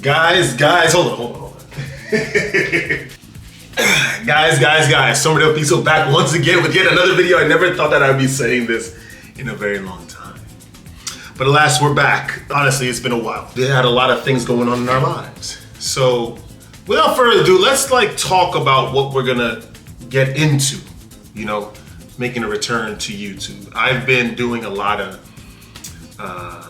Guys, hold on. Guys, Somerdale Piso back once again with yet another video. I never thought that I'd be saying this in a very long time. But alas, we're back. Honestly, it's been a while. We had a lot of things going on in our lives. So, without further ado, let's talk about what we're gonna get into, making a return to YouTube. I've been doing a lot of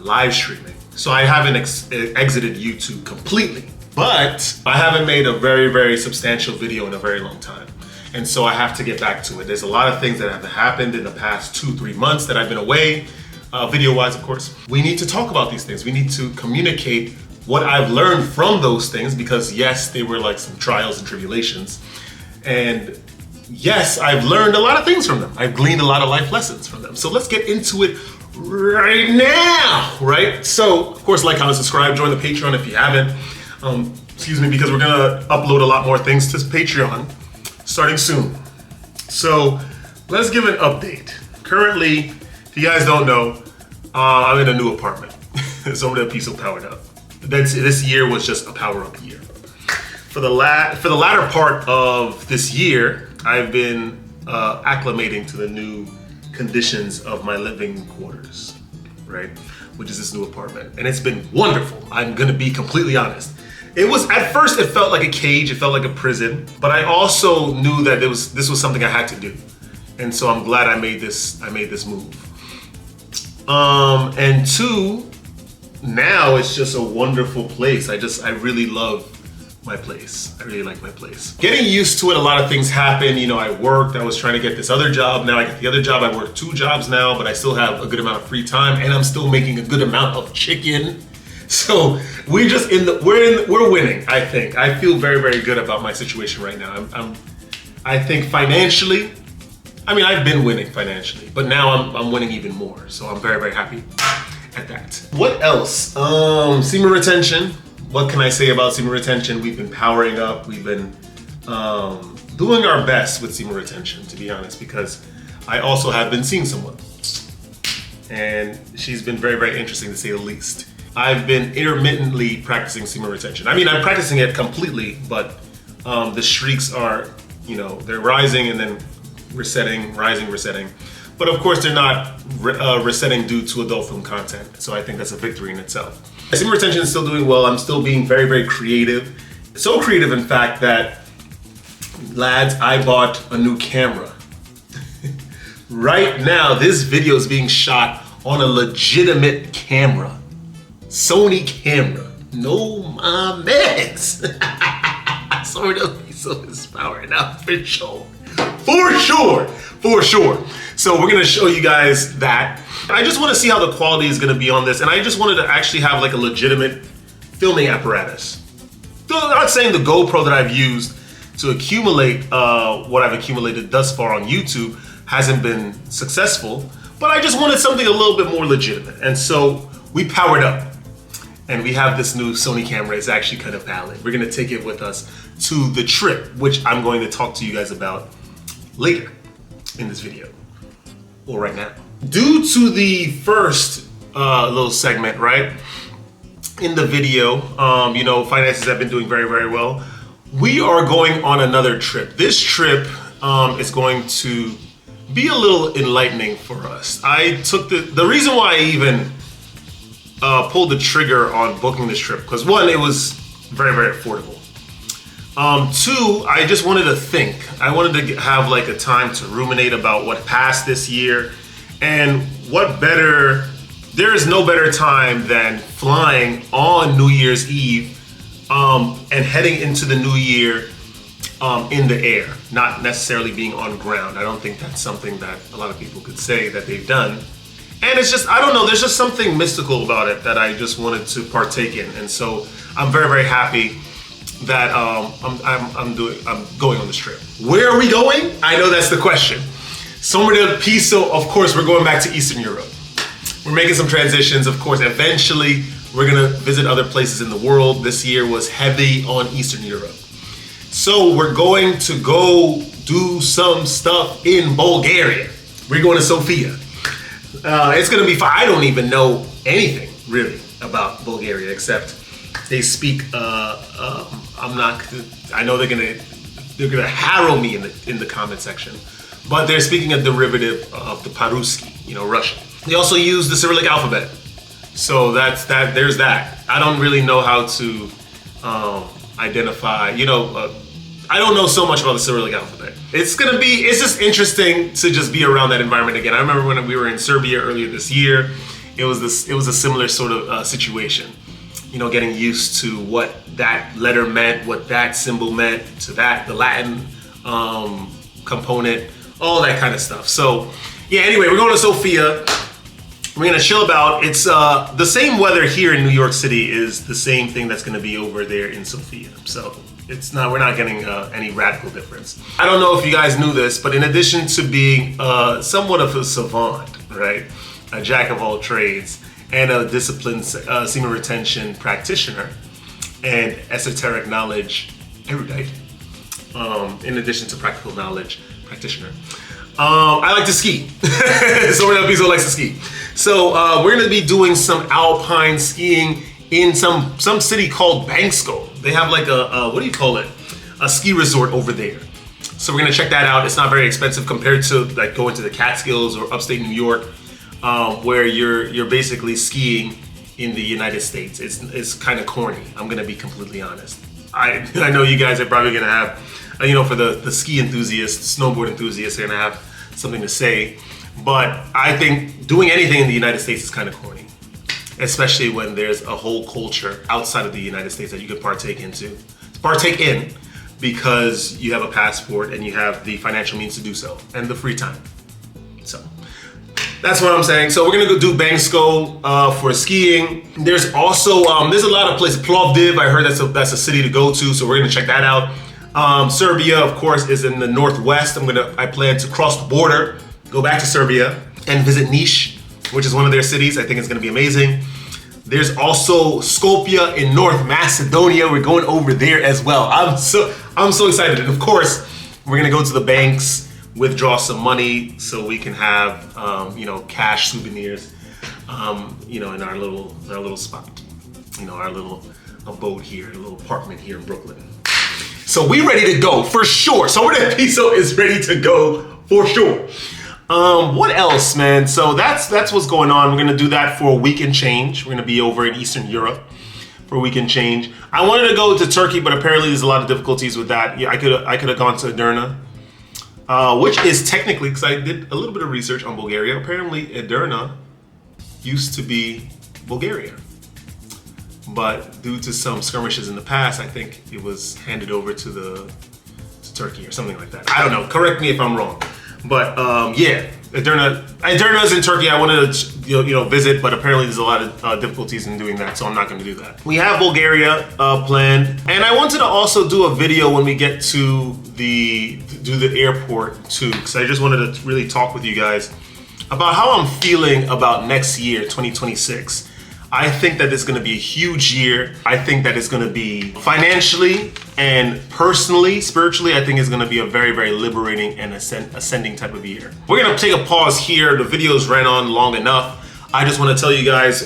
live streaming. So I haven't exited YouTube completely, but I haven't made a very, very substantial video in a very long time. And so I have to get back to it. There's a lot of things that have happened in the past 2-3 months that I've been away, video-wise, of course. We need to talk about these things. We need to communicate what I've learned from those things because yes, they were like some trials and tribulations. And yes, I've learned a lot of things from them. I've gleaned a lot of life lessons from them. So let's get into it right now, right? So, of course, like, comment, subscribe, join the Patreon if you haven't. Because we're gonna upload a lot more things to Patreon starting soon. So, let's give an update. Currently, if you guys don't know, I'm in a new apartment. Somerdale Piso powered up. This year was just a power up year. For the latter part of this year, I've been acclimating to the new conditions of my living quarters, right? Which is this new apartment. And it's been wonderful. I'm gonna be completely honest. At first it felt like a cage, it felt like a prison, but I also knew that this was something I had to do. And so I'm glad I made this move. And two, now it's just a wonderful place. I really love my place. I really like my place. Getting used to it, a lot of things happen. I worked, I was trying to get this other job. Now I got the other job. I work 2 jobs now, but I still have a good amount of free time and I'm still making a good amount of chicken. So we're just we're winning, I think. I feel very, very good about my situation right now. I think financially, I've been winning financially, but now I'm winning even more. So I'm very, very happy at that. What else? Semen retention. What can I say about semen retention? We've been powering up. We've been doing our best with semen retention, to be honest, because I also have been seeing someone. And she's been very, very interesting to say the least. I've been intermittently practicing semen retention. I'm practicing it completely, but the streaks are, they're rising and then resetting, rising, resetting. But of course, they're not resetting due to adult film content. So I think that's a victory in itself. Semen retention is still doing well. I'm still being very, very creative. So creative, in fact, that, lads, I bought a new camera. Right now, this video is being shot on a legitimate camera. Sony camera. No, my mess. Somerdale Piso is powering up for sure. For sure. So we're gonna show you guys that. I just want to see how the quality is going to be on this, and I just wanted to actually have a legitimate filming apparatus. I'm not saying the GoPro that I've used to accumulate what I've accumulated thus far on YouTube hasn't been successful, but I just wanted something a little bit more legitimate. And so we powered up, and we have this new Sony camera. It's actually kind of valid. We're going to take it with us to the trip, which I'm going to talk to you guys about later in this video, or right now. Due to the first little segment, right, in the video, finances have been doing very, very well. We are going on another trip. This trip is going to be a little enlightening for us. I took the reason why I even pulled the trigger on booking this trip, because one, it was very, very affordable. Two, I just wanted to think. I wanted to have a time to ruminate about what passed this year. And there is no better time than flying on New Year's Eve and heading into the new year in the air, not necessarily being on ground. I don't think that's something that a lot of people could say that they've done. And it's just, I don't know, there's just something mystical about it that I just wanted to partake in. And so I'm very, very happy that I'm going on this trip. Where are we going? I know that's the question. Somerdale Piso, of course, we're going back to Eastern Europe. We're making some transitions, of course. Eventually, we're gonna visit other places in the world. This year was heavy on Eastern Europe. So we're going to go do some stuff in Bulgaria. We're going to Sofia. It's gonna be fun. I don't even know anything really about Bulgaria except They speak. I know they're gonna harrow me in the comment section, but they're speaking a derivative of the Paruski, Russian. They also use the Cyrillic alphabet, so that's that. There's that. I don't really know how to identify. I don't know so much about the Cyrillic alphabet. It's just interesting to just be around that environment again. I remember when we were in Serbia earlier this year, it was a similar sort of situation. Getting used to what that letter meant, what that symbol meant, to the Latin component, all that kind of stuff. So yeah, anyway, we're going to Sofia. We're gonna chill about. It's the same weather here in New York City is the same thing that's gonna be over there in Sofia. So we're not getting any radical difference. I don't know if you guys knew this, but in addition to being somewhat of a savant, right, a jack of all trades, and a disciplined semen retention practitioner and esoteric knowledge erudite, in addition to practical knowledge practitioner, I like to ski. So Piso likes to ski. So we're gonna be doing some alpine skiing in some city called Bansko. They have like a ski resort over there. So we're gonna check that out. It's not very expensive compared to like going to the Catskills or upstate New York, where you're basically skiing in the United States. It's kind of corny. I'm gonna be completely honest. I know you guys are probably gonna have, for the ski enthusiasts, snowboard enthusiasts, are gonna have something to say. But I think doing anything in the United States is kind of corny, especially when there's a whole culture outside of the United States that you can partake in because you have a passport and you have the financial means to do so and the free time. So that's what I'm saying. So we're gonna go do Bansko for skiing. There's also there's a lot of places. Plovdiv, I heard that's a city to go to, so we're gonna check that out. Serbia, of course, is in the northwest. I plan to cross the border, go back to Serbia, and visit Niš, which is one of their cities. I think it's gonna be amazing. There's also Skopje in North Macedonia. We're going over there as well. I'm so excited. And of course, we're gonna go to the banks, withdraw some money so we can have cash souvenirs in our little spot, our little abode here, a little apartment here in Brooklyn. So we ready to go for sure. So that Piso is ready to go for sure. What else, man? So that's what's going on. We're gonna do that for a week and change. We're gonna be over in Eastern Europe for a week and change. I wanted to go to Turkey, but apparently there's a lot of difficulties with that. Yeah, I could have gone to Edirne, which is technically, because I did a little bit of research on Bulgaria. Apparently Edirne used to be Bulgaria, but due to some skirmishes in the past, I think it was handed over to Turkey or something like that. I don't know. Correct me if I'm wrong. But yeah, Edirne's in Turkey. I wanted to visit, but apparently there's a lot of difficulties in doing that, so I'm not going to do that. We have Bulgaria planned, and I wanted to also do a video when we get to the airport too, because I just wanted to really talk with you guys about how I'm feeling about next year, 2026. I think that it's going to be a huge year. I think that it's going to be financially and personally, spiritually, I think it's going to be a very, very liberating and ascending type of year. We're going to take a pause here. The videos ran on long enough. I just want to tell you guys,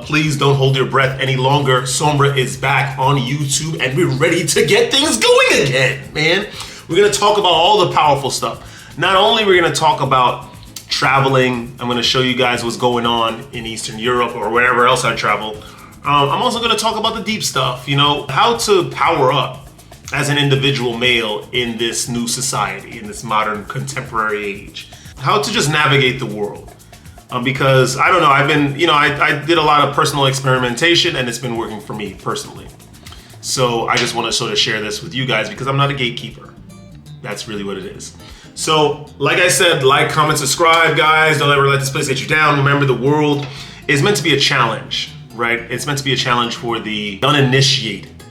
please don't hold your breath any longer. Sombra is back on YouTube and we're ready to get things going again, man. We're going to talk about all the powerful stuff. Not only we're going to talk about traveling, I'm going to show you guys what's going on in Eastern Europe or wherever else I travel. I'm also going to talk about the deep stuff, how to power up as an individual male in this new society, in this modern contemporary age. How to just navigate the world. Because I don't know, I did a lot of personal experimentation and it's been working for me personally. So I just want to sort of share this with you guys because I'm not a gatekeeper. That's really what it is. So, like I said, like, comment, subscribe, guys. Don't ever let this place get you down. Remember, the world is meant to be a challenge, right? It's meant to be a challenge for the uninitiated.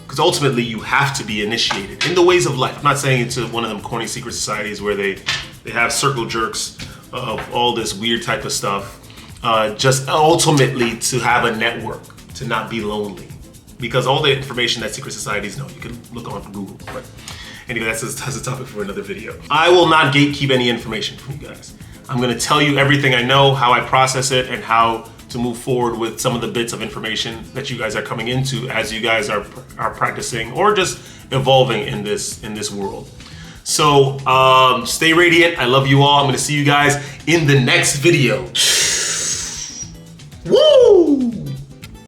Because ultimately, you have to be initiated in the ways of life. I'm not saying it's one of them corny secret societies where they have circle jerks of all this weird type of stuff. Just ultimately to have a network, to not be lonely. Because all the information that secret societies know, you can look on Google, right? Anyway, that's a topic for another video. I will not gatekeep any information from you guys. I'm gonna tell you everything I know, how I process it, and how to move forward with some of the bits of information that you guys are coming into as you guys are practicing or just evolving in this world. So stay radiant. I love you all. I'm going to see you guys in the next video.